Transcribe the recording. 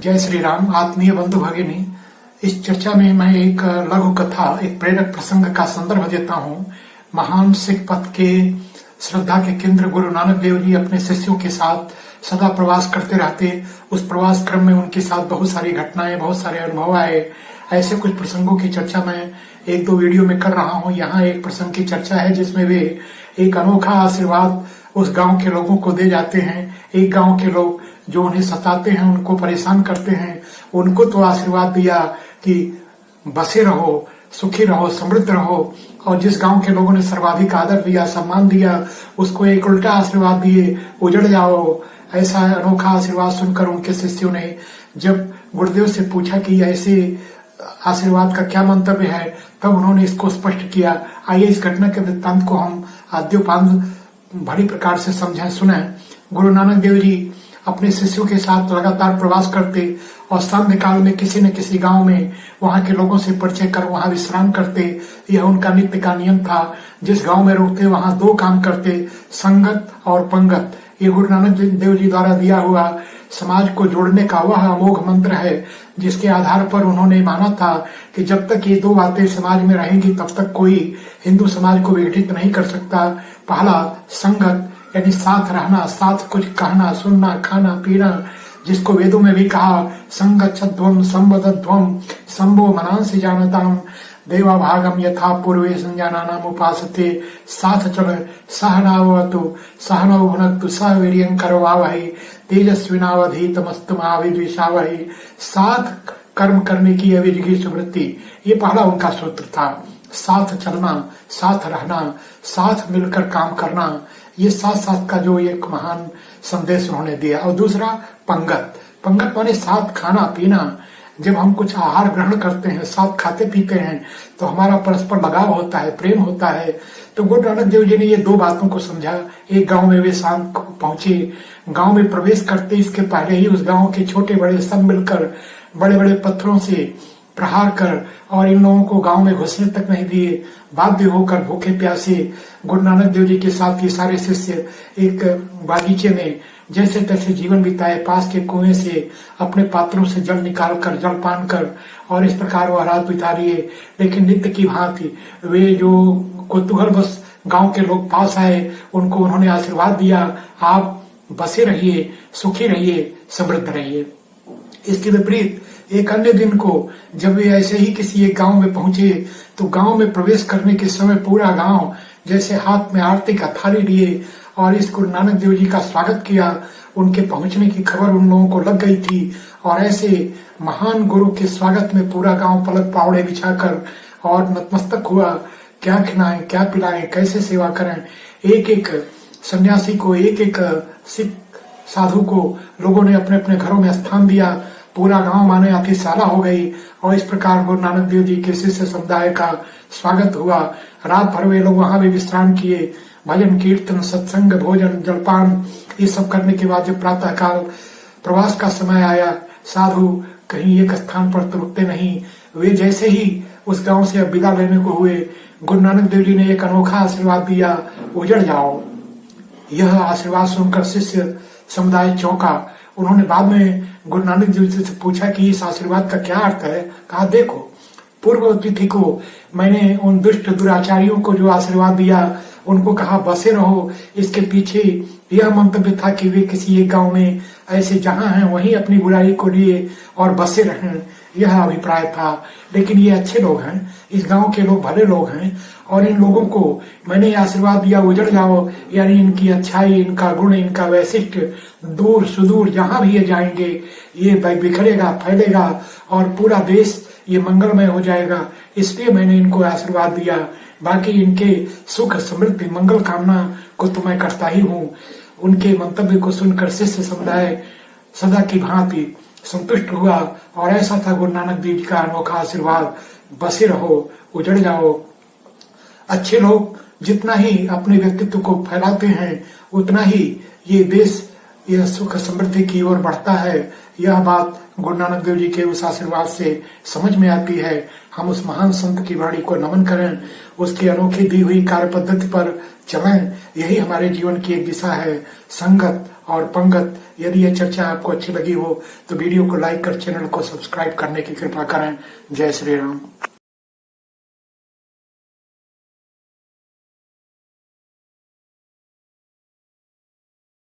जय श्री राम। आत्मीय बंधु भगिनी, इस चर्चा में मैं एक लघु कथा, एक प्रेरक प्रसंग का संदर्भ देता हूँ। महान सिख पथ के श्रद्धा के केंद्र गुरु नानक देव जी अपने शिष्यों के साथ सदा प्रवास करते रहते। उस प्रवास क्रम में उनके साथ बहुत सारी घटनाएं, बहुत सारे अनुभव आए। ऐसे कुछ प्रसंगों की चर्चा मैं एक दो वीडियो में कर रहा हूँ। यहाँ एक प्रसंग की चर्चा है जिसमें वे एक अनोखा आशीर्वाद उस गांव के लोगों को दे जाते हैं। एक गांव के लोग जो उन्हें सताते हैं, उनको परेशान करते हैं, उनको तो आशीर्वाद दिया कि बसे रहो, सुखी रहो, समृद्ध रहो। और जिस गांव के लोगों ने सर्वाधिक आदर दिया, सम्मान दिया, उसको एक उल्टा आशीर्वाद दिए, उजड़ जाओ। ऐसा अनोखा आशीर्वाद सुनकर उनके शिष्यों ने जब गुरुदेव से पूछा कि ऐसे आशीर्वाद का क्या मंतव्य है, तब उन्होंने इसको स्पष्ट किया। आइए इस घटना के वृत्तांत को हम आद्योपांत बड़ी प्रकार से समझें, सुने। गुरु नानक देव जी अपने शिष्यों के साथ लगातार प्रवास करते और संध्या काल में किसी न किसी गांव में वहां के लोगों से परिचय कर वहां विश्राम करते। यह उनका नित्य का नियम था। जिस गांव में रुकते वहां दो काम करते, संगत और पंगत। ये गुरु नानक देव जी द्वारा दिया हुआ समाज को जोड़ने का वह अमोघ मंत्र है, जिसके आधार पर उन्होंने माना था कि जब तक ये दो बातें समाज में रहेंगी तब तक कोई हिंदू समाज को विघटित नहीं कर सकता। पहला संगत यानी साथ रहना, साथ कुछ कहना, सुनना, खाना, पीना, जिसको वेदों में भी कहा संगच्छध्वम संवदध्वम संभो मनांसि जानताम देवा भागम यथा पूर्वे संजानानाम उपासते। साथ चल सहनावतु सहनौ भुनक्तु सह वीर्यं करवावहै तेजस्विनावधीतमस्तु मा विद्विषावहै। साथ कर्म करने की अविजिगीषु वृत्ति, ये पहला उनका सूत्र था। साथ चलना, साथ रहना, साथ मिलकर काम करना, ये साथ साथ का जो एक महान संदेश उन्होंने दिया। और दूसरा पंगत। पंगत माने साथ खाना पीना। जब हम कुछ आहार ग्रहण करते हैं, साथ खाते पीते हैं, तो हमारा परस्पर लगाव होता है, प्रेम होता है। तो गुरु नानक देव जी ने ये दो बातों को समझा। एक गांव में वे शाम को पहुंचे। गांव में प्रवेश करते इसके पहले ही उस गांव के छोटे बड़े सब मिलकर बड़े बड़े पत्थरों से प्रहार कर और इन लोगों को गांव में घुसने तक नहीं दिए। बाध्य होकर भूखे प्यासे गुरु नानक देव जी के साथ ये सारे शिष्य एक बागीचे में जैसे तैसे जीवन बिताए। पास के कुएं से अपने पात्रों से जल निकाल कर, जल पान कर, और इस प्रकार वह रात बिता लिए। लेकिन नित्य की भांति वे जो कौतूहल बस गांव के लोग पास आए, उनको उन्होंने आशीर्वाद दिया, आप बसे रहिए, सुखी रहिए, समृद्ध रहिए। इसके विपरीत एक अन्य दिन को जब वे ऐसे ही किसी एक गांव में पहुंचे, तो गांव में प्रवेश करने के समय पूरा गांव जैसे हाथ में आरती का थाली लिए और इस गुरु नानक देव जी का स्वागत किया। उनके पहुंचने की खबर उन लोगों को लग गई थी और ऐसे महान गुरु के स्वागत में पूरा गांव पलक पावड़े बिछाकर और नतमस्तक हुआ। क्या खिलाएं, क्या पिलाएं, कैसे सेवा करें। एक एक सन्यासी को, एक एक सिख साधु को लोगों ने अपने अपने घरों में स्थान दिया। पूरा गांव माने अतिशाला हो गई और इस प्रकार गुरु नानक देव जी के शिष्य समुदाय का स्वागत हुआ। रात भर वे लोग वहां भी विश्राम किए। भजन कीर्तन, सत्संग, भोजन, जलपान, ये सब करने के बाद जब प्रातः काल प्रवास का समय आया, साधु कहीं एक स्थान पर तो रुकते नहीं। वे जैसे ही उस गांव से अब विदा लेने को हुए, गुरु नानक देव जी ने एक अनोखा आशीर्वाद दिया, उजड़ जाओ। यह आशीर्वाद सुनकर शिष्य समुदाय चौंका। उन्होंने बाद में गुरु नानक देव जी से पूछा कि इस आशीर्वाद का क्या अर्थ है। कहा, देखो, पूर्व तिथि को मैंने उन दुष्ट दुराचारियों को जो आशीर्वाद दिया, उनको कहा बसे रहो। इसके पीछे यह मंतव्य था कि वे किसी एक गांव में ऐसे जहां हैं वहीं अपनी बुराई को लिए और बसे रहें, यह अभिप्राय था। लेकिन ये अच्छे लोग हैं, इस गांव के लोग भले लोग हैं और इन लोगों को मैंने आशीर्वाद दिया, उजड़ जाओ। यानी इनकी अच्छाई, इनका गुण, इनका वैशिष्ट दूर सुदूर जहां भी ये जाएंगे ये बिखरेगा, फैलेगा और पूरा देश ये मंगलमय हो जाएगा। इसलिए मैंने इनको आशीर्वाद दिया। बाकी इनके सुख, समृद्धि, मंगल कामना को तो मैं करता ही हूँ। उनके मंतव्य को सुनकर शिष्य समुदाय सदा की भांति संतुष्ट हुआ और ऐसा था गुरु नानक देव जी का अनोखा आशीर्वाद, बसे रहो, उजड़ जाओ। अच्छे लोग जितना ही अपने व्यक्तित्व को फैलाते हैं, उतना ही ये देश यह सुख समृद्धि की ओर बढ़ता है। यह बात गुरु नानक देव जी के उस आशीर्वाद से समझ में आती है। हम उस महान संत की वाणी को नमन करें, उसकी अनोखी दी हुई कार्य पद्धति पर चलें। यही हमारे जीवन की एक दिशा है। संगत और पंगत। यदि यह चर्चा आपको अच्छी लगी हो तो वीडियो को लाइक कर चैनल को सब्सक्राइब करने की कृपा करें। जय श्री राम।